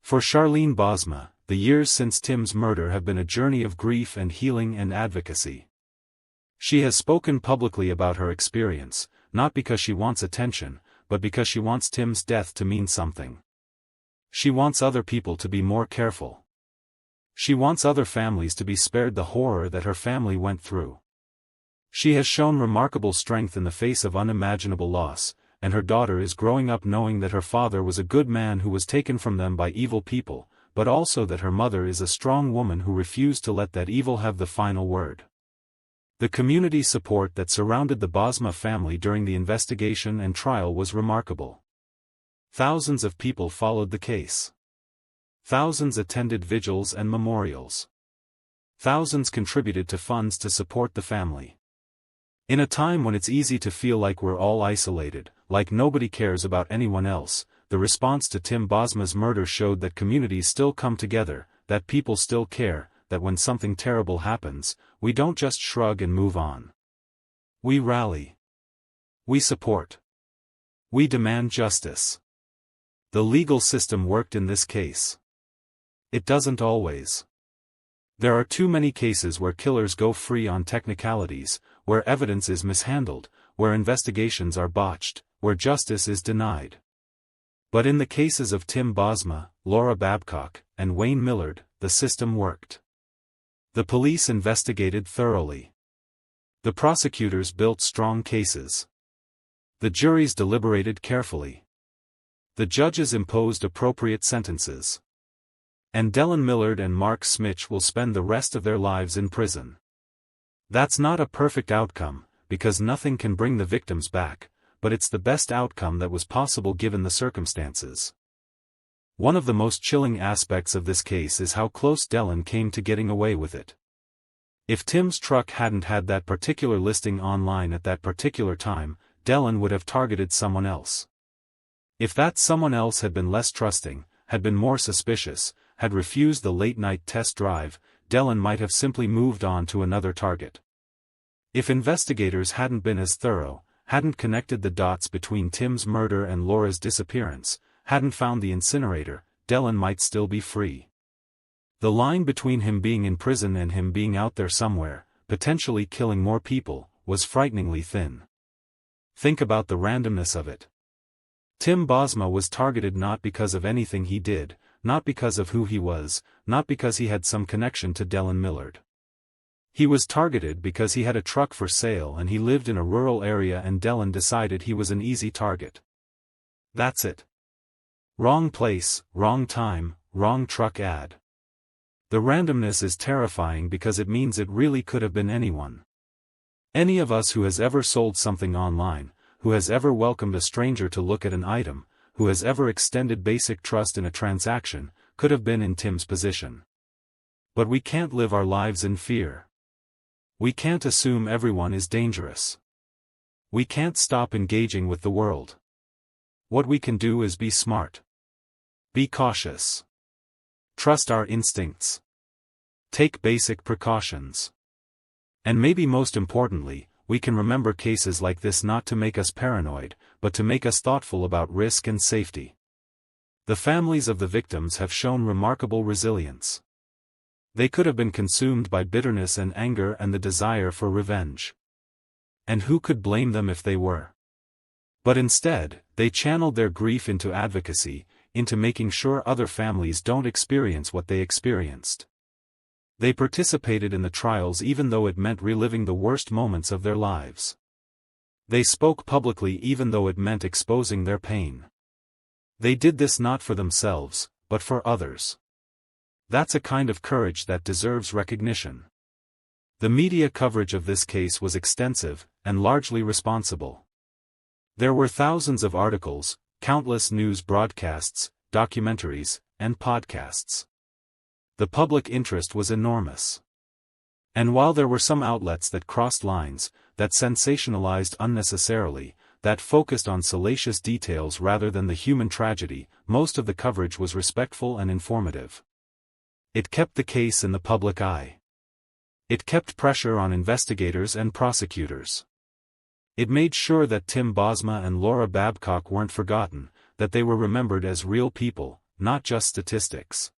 For Charlene Bosma, the years since Tim's murder have been a journey of grief and healing and advocacy. She has spoken publicly about her experience, not because she wants attention, but because she wants Tim's death to mean something. She wants other people to be more careful. She wants other families to be spared the horror that her family went through. She has shown remarkable strength in the face of unimaginable loss, and her daughter is growing up knowing that her father was a good man who was taken from them by evil people, but also that her mother is a strong woman who refused to let that evil have the final word. The community support that surrounded the Bosma family during the investigation and trial was remarkable. Thousands of people followed the case. Thousands attended vigils and memorials. Thousands contributed to funds to support the family. In a time when it's easy to feel like we're all isolated, like nobody cares about anyone else, the response to Tim Bosma's murder showed that communities still come together, that people still care, that when something terrible happens, we don't just shrug and move on. We rally. We support. We demand justice. The legal system worked in this case. It doesn't always. There are too many cases where killers go free on technicalities, where evidence is mishandled, where investigations are botched, where justice is denied. But in the cases of Tim Bosma, Laura Babcock, and Wayne Millard, the system worked. The police investigated thoroughly. The prosecutors built strong cases. The juries deliberated carefully. The judges imposed appropriate sentences. And Dellen Millard and Mark Smich will spend the rest of their lives in prison. That's not a perfect outcome, because nothing can bring the victims back, but it's the best outcome that was possible given the circumstances. One of the most chilling aspects of this case is how close Dellen came to getting away with it. If Tim's truck hadn't had that particular listing online at that particular time, Dellen would have targeted someone else. If that someone else had been less trusting, had been more suspicious, had refused the late-night test drive, Dellen might have simply moved on to another target. If investigators hadn't been as thorough, hadn't connected the dots between Tim's murder and Laura's disappearance, hadn't found the incinerator, Dellen might still be free. The line between him being in prison and him being out there somewhere, potentially killing more people, was frighteningly thin. Think about the randomness of it. Tim Bosma was targeted not because of anything he did, not because of who he was, not because he had some connection to Dellen Millard. He was targeted because he had a truck for sale and he lived in a rural area and Dellen decided he was an easy target. That's it. Wrong place, wrong time, wrong truck ad. The randomness is terrifying because it means it really could have been anyone. Any of us who has ever sold something online, who has ever welcomed a stranger to look at an item, who has ever extended basic trust in a transaction, could have been in Tim's position. But we can't live our lives in fear. We can't assume everyone is dangerous. We can't stop engaging with the world. What we can do is be smart. Be cautious. Trust our instincts. Take basic precautions. And maybe most importantly, we can remember cases like this not to make us paranoid, but to make us thoughtful about risk and safety. The families of the victims have shown remarkable resilience. They could have been consumed by bitterness and anger and the desire for revenge. And who could blame them if they were? But instead, they channeled their grief into advocacy, into making sure other families don't experience what they experienced. They participated in the trials even though it meant reliving the worst moments of their lives. They spoke publicly even though it meant exposing their pain. They did this not for themselves, but for others. That's a kind of courage that deserves recognition. The media coverage of this case was extensive, and largely responsible. There were thousands of articles, countless news broadcasts, documentaries, and podcasts. The public interest was enormous. And while there were some outlets that crossed lines, that sensationalized unnecessarily, that focused on salacious details rather than the human tragedy, most of the coverage was respectful and informative. It kept the case in the public eye. It kept pressure on investigators and prosecutors. It made sure that Tim Bosma and Laura Babcock weren't forgotten, that they were remembered as real people, not just statistics.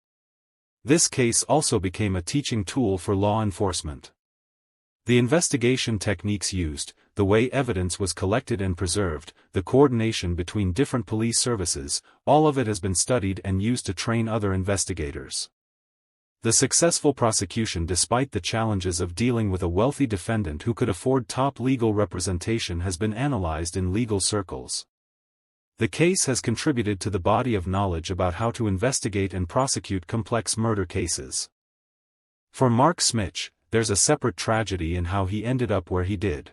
This case also became a teaching tool for law enforcement. The investigation techniques used, the way evidence was collected and preserved, the coordination between different police services, all of it has been studied and used to train other investigators. The successful prosecution despite the challenges of dealing with a wealthy defendant who could afford top legal representation has been analyzed in legal circles. The case has contributed to the body of knowledge about how to investigate and prosecute complex murder cases. For Mark Smich, there's a separate tragedy in how he ended up where he did.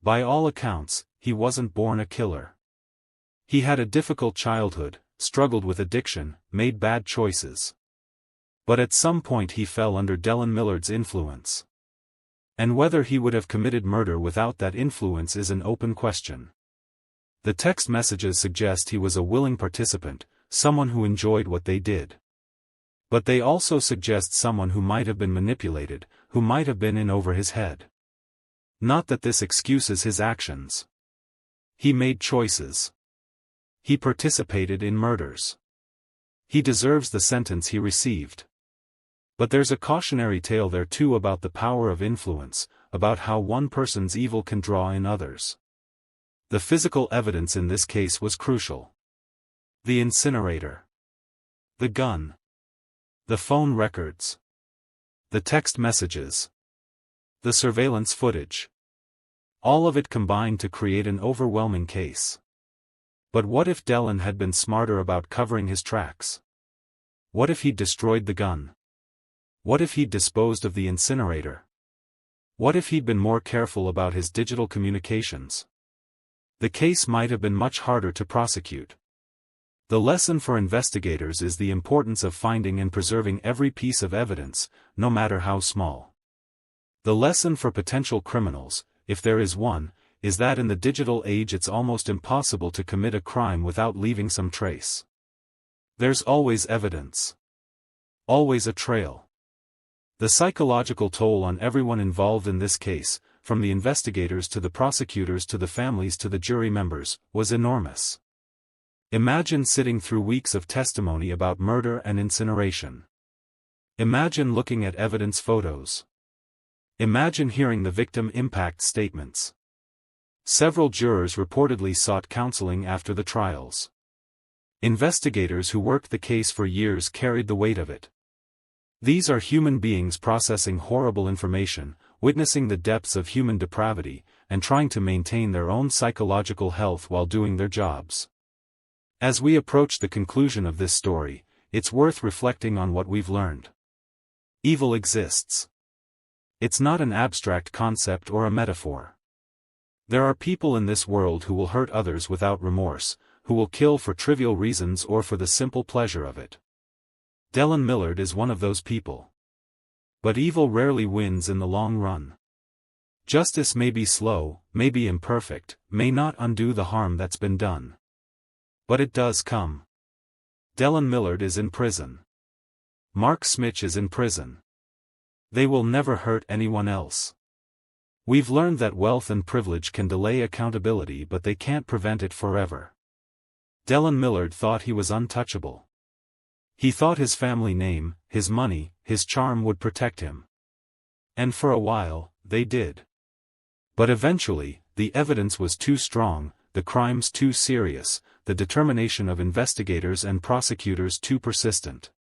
By all accounts, he wasn't born a killer. He had a difficult childhood, struggled with addiction, made bad choices. But at some point he fell under Dellen Millard's influence. And whether he would have committed murder without that influence is an open question. The text messages suggest he was a willing participant, someone who enjoyed what they did. But they also suggest someone who might have been manipulated, who might have been in over his head. Not that this excuses his actions. He made choices. He participated in murders. He deserves the sentence he received. But there's a cautionary tale there too about the power of influence, about how one person's evil can draw in others. The physical evidence in this case was crucial. The incinerator. The gun. The phone records. The text messages. The surveillance footage. All of it combined to create an overwhelming case. But what if Dellen had been smarter about covering his tracks? What if he'd destroyed the gun? What if he'd disposed of the incinerator? What if he'd been more careful about his digital communications? The case might have been much harder to prosecute. The lesson for investigators is the importance of finding and preserving every piece of evidence, no matter how small. The lesson for potential criminals, if there is one, is that in the digital age it's almost impossible to commit a crime without leaving some trace. There's always evidence. Always a trail. The psychological toll on everyone involved in this case, from the investigators to the prosecutors to the families to the jury members, was enormous. Imagine sitting through weeks of testimony about murder and incineration. Imagine looking at evidence photos. Imagine hearing the victim impact statements. Several jurors reportedly sought counseling after the trials. Investigators who worked the case for years carried the weight of it. These are human beings processing horrible information, witnessing the depths of human depravity, and trying to maintain their own psychological health while doing their jobs. As we approach the conclusion of this story, it's worth reflecting on what we've learned. Evil exists. It's not an abstract concept or a metaphor. There are people in this world who will hurt others without remorse, who will kill for trivial reasons or for the simple pleasure of it. Dellen Millard is one of those people. But evil rarely wins in the long run. Justice may be slow, may be imperfect, may not undo the harm that's been done. But it does come. Dellen Millard is in prison. Mark Smich is in prison. They will never hurt anyone else. We've learned that wealth and privilege can delay accountability, but they can't prevent it forever. Dellen Millard thought he was untouchable. He thought his family name, his money, his charm would protect him. And for a while, they did. But eventually, the evidence was too strong, the crimes too serious, the determination of investigators and prosecutors too persistent.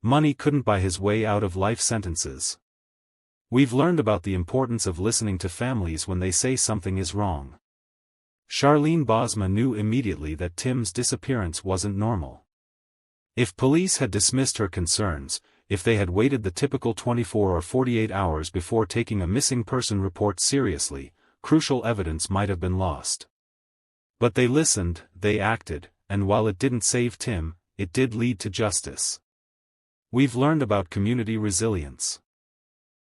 Money couldn't buy his way out of life sentences. We've learned about the importance of listening to families when they say something is wrong. Tim Bosma knew immediately that Tim's disappearance wasn't normal. If police had dismissed her concerns, if they had waited the typical 24 or 48 hours before taking a missing person report seriously, crucial evidence might have been lost. But they listened, they acted, and while it didn't save Tim, it did lead to justice. We've learned about community resilience.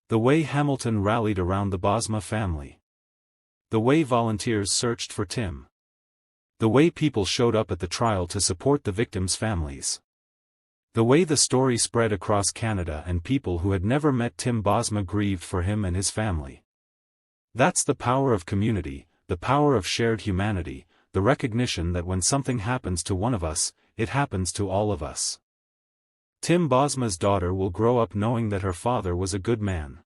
The way Hamilton rallied around the Bosma family. The way volunteers searched for Tim. The way people showed up at the trial to support the victims' families. The way the story spread across Canada and people who had never met Tim Bosma grieved for him and his family. That's the power of community, the power of shared humanity, the recognition that when something happens to one of us, it happens to all of us. Tim Bosma's daughter will grow up knowing that her father was a good man.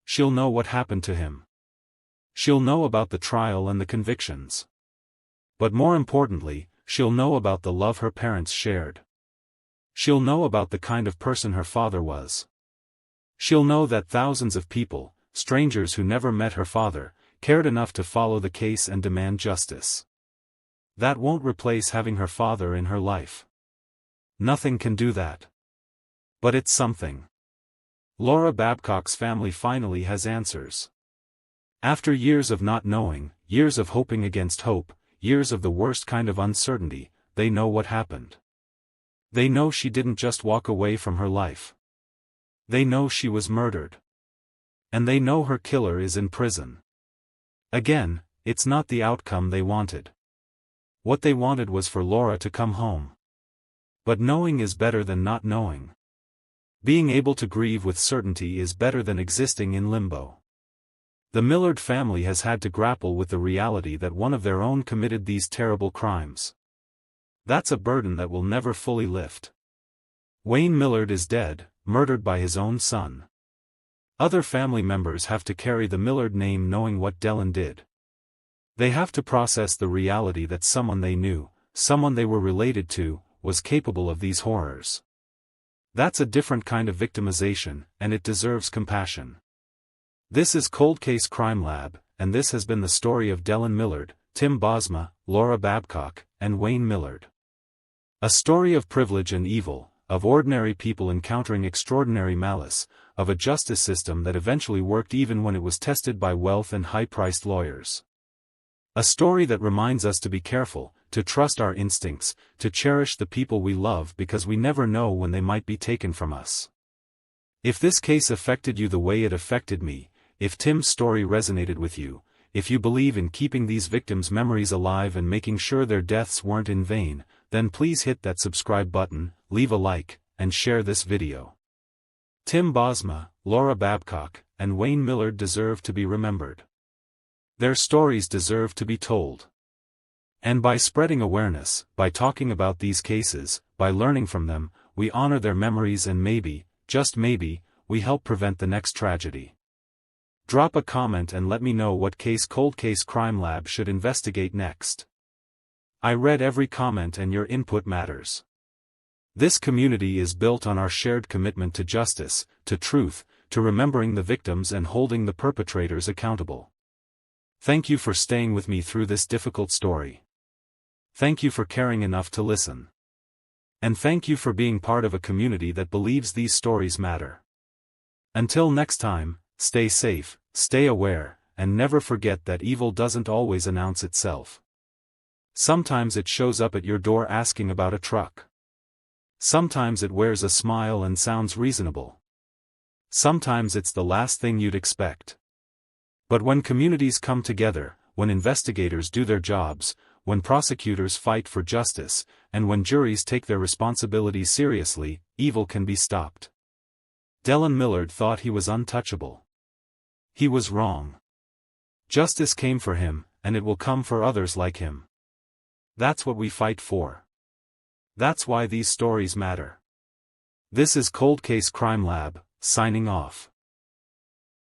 She'll know what happened to him. She'll know about the trial and the convictions. But more importantly, she'll know about the love her parents shared. She'll know about the kind of person her father was. She'll know that thousands of people, strangers who never met her father, cared enough to follow the case and demand justice. That won't replace having her father in her life. Nothing can do that. But it's something. Laura Babcock's family finally has answers. After years of not knowing, years of hoping against hope, years of the worst kind of uncertainty, they know what happened. They know she didn't just walk away from her life. They know she was murdered. And they know her killer is in prison. Again, it's not the outcome they wanted. What they wanted was for Laura to come home. But knowing is better than not knowing. Being able to grieve with certainty is better than existing in limbo. The Millard family has had to grapple with the reality that one of their own committed these terrible crimes. That's a burden that will never fully lift. Wayne Millard is dead, murdered by his own son. Other family members have to carry the Millard name knowing what Dellen did. They have to process the reality that someone they knew, someone they were related to, was capable of these horrors. That's a different kind of victimization, and it deserves compassion. This is Cold Case Crime Lab, and this has been the story of Dellen Millard, Tim Bosma, Laura Babcock, and Wayne Millard. A story of privilege and evil, of ordinary people encountering extraordinary malice, of a justice system that eventually worked even when it was tested by wealth and high-priced lawyers. A story that reminds us to be careful, to trust our instincts, to cherish the people we love because we never know when they might be taken from us. If this case affected you the way it affected me, if Tim's story resonated with you, if you believe in keeping these victims' memories alive and making sure their deaths weren't in vain, then please hit that subscribe button, leave a like, and share this video. Tim Bosma, Laura Babcock, and Wayne Millard deserve to be remembered. Their stories deserve to be told. And by spreading awareness, by talking about these cases, by learning from them, we honor their memories and maybe, just maybe, we help prevent the next tragedy. Drop a comment and let me know what case Cold Case Crime Lab should investigate next. I read every comment and your input matters. This community is built on our shared commitment to justice, to truth, to remembering the victims and holding the perpetrators accountable. Thank you for staying with me through this difficult story. Thank you for caring enough to listen. And thank you for being part of a community that believes these stories matter. Until next time, stay safe, stay aware, and never forget that evil doesn't always announce itself. Sometimes it shows up at your door asking about a truck. Sometimes it wears a smile and sounds reasonable. Sometimes it's the last thing you'd expect. But when communities come together, when investigators do their jobs, when prosecutors fight for justice, and when juries take their responsibilities seriously, evil can be stopped. Dellen Millard thought he was untouchable. He was wrong. Justice came for him, and it will come for others like him. That's what we fight for. That's why these stories matter. This is Cold Case Crime Lab, signing off.